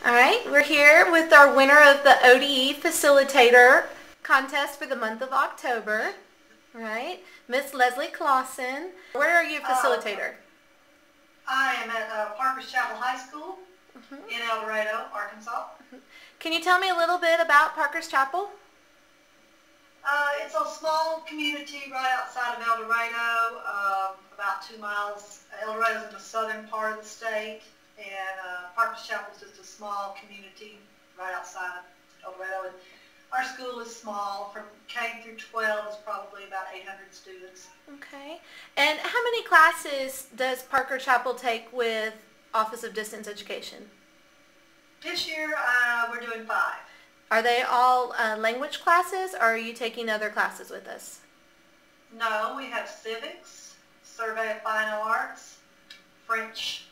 All right, we're here with our winner of the ODE Facilitator contest for the month of October, right? Miss Leslie Clawson. Where are you a facilitator? I am at Parker's Chapel High School in El Dorado, Arkansas. Can you tell me a little bit about Parker's Chapel? It's a small community right outside of El Dorado, about 2 miles. El Dorado's in the southern part of the state, and Parker's Chapel is just a small community right outside El Dorado. And our school is small. From K through 12 is probably about 800 students. Okay. And how many classes does Parker Chapel take with Office of Distance Education? This year we're doing 5. Are they all language classes, or are you taking other classes with us? No, we have civics, survey of fine arts, French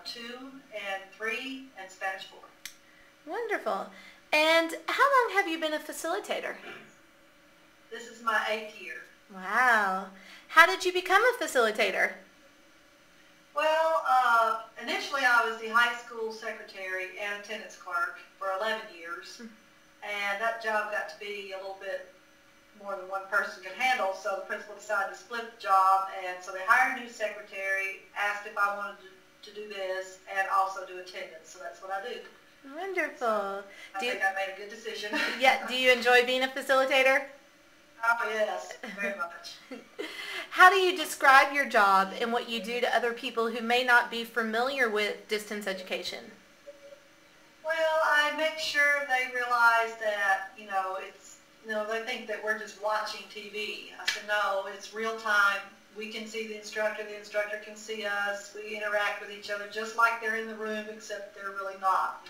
2 and 3, and Spanish 4. Wonderful. And how long have you been a facilitator? This is my 8th year. Wow. How did you become a facilitator? Well, initially I was the high school secretary and attendance clerk for 11 years. And that job got to be a little bit more than one person could handle, so the principal decided to split the job, and so they hired a new secretary, asked if I wanted to do this, and also do attendance, so that's what I do. Wonderful. I think I made a good decision. Yeah. Do you enjoy being a facilitator? Oh, yes, very much. How do you describe your job and what you do to other people who may not be familiar with distance education? Well, I make sure they realize that, they think that we're just watching TV. I said, no, it's real time. We can see the instructor can see us. We interact with each other just like they're in the room, except they're really not,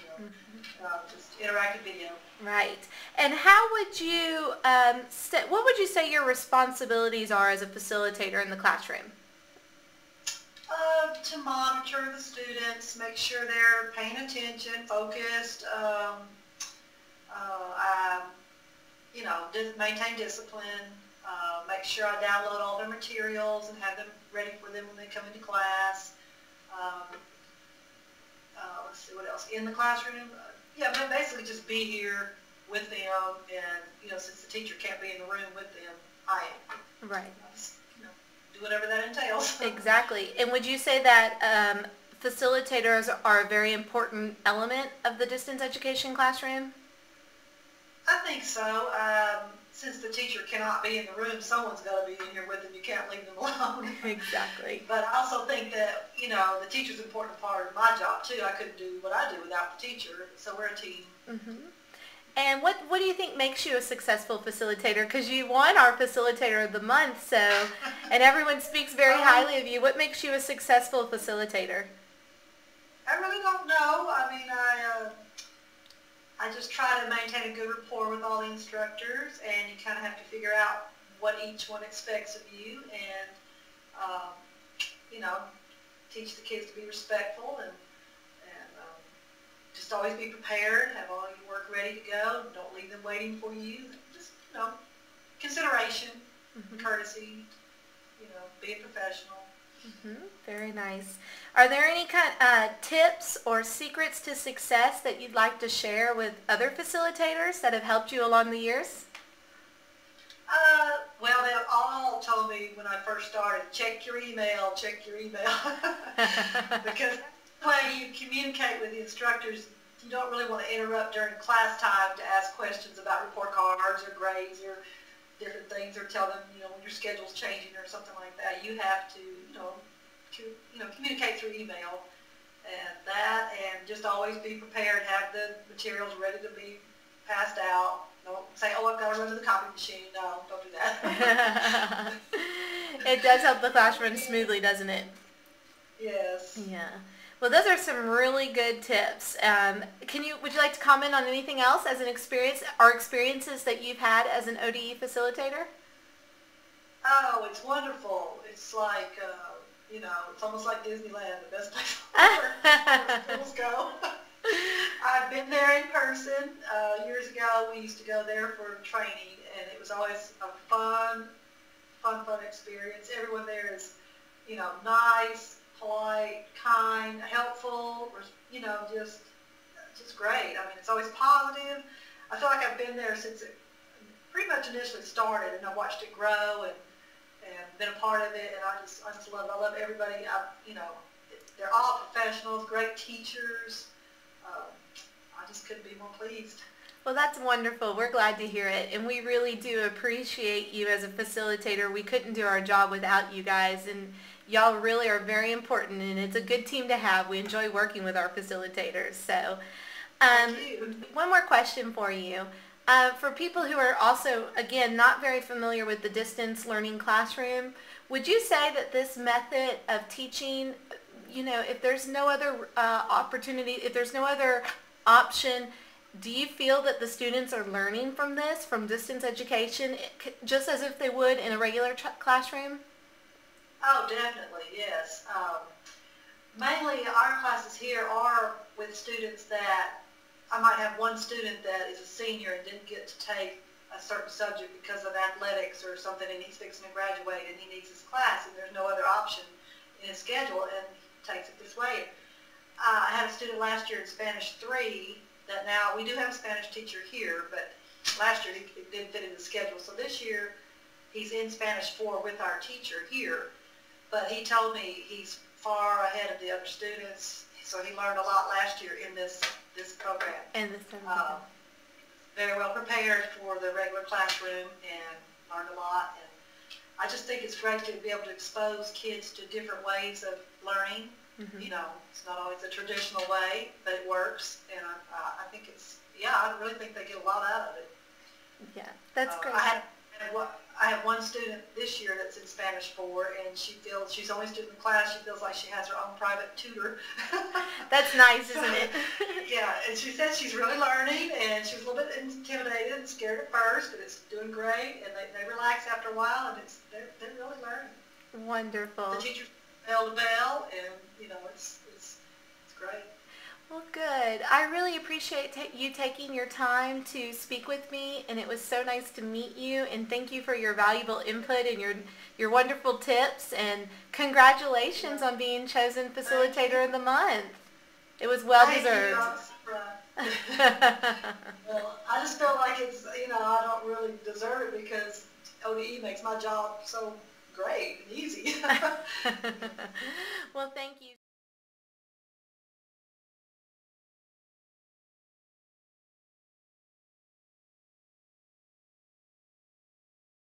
just interactive video. Right. And how would you, what would you say your responsibilities are as a facilitator in the classroom? To monitor the students, make sure they're paying attention, focused, maintain discipline, make sure I download all their materials and have them ready for them when they come into class. Let's see what else. In the classroom, but basically just be here with them, and, since the teacher can't be in the room with them, I am. Right. Do whatever that entails. Exactly. And would you say that facilitators are a very important element of the distance education classroom? I think so. Since the teacher cannot be in the room, someone's got to be in here with them. You can't leave them alone. Exactly. But I also think that, the teacher's an important part of my job, too. I couldn't do what I do without the teacher, so we're a team. Mm-hmm. And what do you think makes you a successful facilitator? Because you won our Facilitator of the Month, and everyone speaks very highly of you. What makes you a successful facilitator? I really don't know. I mean, I just try to maintain a good rapport with all the instructors, and you kind of have to figure out what each one expects of you, and, teach the kids to be respectful, and just always be prepared, have all your work ready to go, don't leave them waiting for you, just, consideration, courtesy, being professional. Very nice. Are there any kind of tips or secrets to success that you'd like to share with other facilitators that have helped you along the years? Well, they all told me when I first started, check your email. Because the way you communicate with the instructors, you don't really want to interrupt during class time to ask questions about report cards or grades or different things, or tell them, when your schedule's changing or something like that. You have to, communicate through email, and just always be prepared, have the materials ready to be passed out. Don't say, oh, I've got to run to the copy machine. No, don't do that. It does help the class run smoothly, doesn't it? Yes. Yeah. Well, those are some really good tips. Would you like to comment on anything else as an experience or experiences that you've had as an ODE facilitator? Oh, it's wonderful. It's like, it's almost like Disneyland, the best place where schools go. I've been there in person. Years ago, we used to go there for training, and it was always a fun experience. Everyone there is, nice, polite, kind, helpful, just just great. I mean, it's always positive. I feel like I've been there since it pretty much initially started, and I watched it grow and been a part of it, and I just love it. I love everybody. They're all professionals, great teachers. I just couldn't be more pleased. Well, that's wonderful. We're glad to hear it, and we really do appreciate you as a facilitator. We couldn't do our job without you guys, and y'all really are very important, and it's a good team to have. We enjoy working with our facilitators. So, Thank you. one more question for you. For people who are also, again, not very familiar with the distance learning classroom, would you say that this method of teaching, if there's no other opportunity, if there's no other option, do you feel that the students are learning from this, from distance education, just as if they would in a regular classroom? Oh, definitely, yes. Mainly our classes here are with students that I might have one student that is a senior and didn't get to take a certain subject because of athletics or something, and he's fixing to graduate and he needs his class, and there's no other option in his schedule, and he takes it this way. I had a student last year in Spanish 3 that now, we do have a Spanish teacher here, but last year he didn't fit in the schedule. So this year he's in Spanish 4 with our teacher here, but he told me he's far ahead of the other students, so he learned a lot last year in this program. And this program. Very well prepared for the regular classroom and learned a lot. And I just think it's great to be able to expose kids to different ways of learning. Mm-hmm. It's not always the traditional way, but it works. And I think I really think they get a lot out of it. Yeah, that's great. I have one student this year that's in Spanish 4, and she feels she's the only student in the class. She feels like she has her own private tutor. That's nice, isn't it? Yeah, and she says she's really learning, and she was a little bit intimidated and scared at first, but it's doing great, and they relax after a while, and they're really learning. Wonderful. The teacher bell to bell, and it's great. Well, good. I really appreciate you taking your time to speak with me, and it was so nice to meet you, and thank you for your valuable input and your wonderful tips, and congratulations on being chosen Facilitator of the Month. It was well deserved. Well, I just feel like I don't really deserve it because ODE makes my job so great and easy. Well, thank you.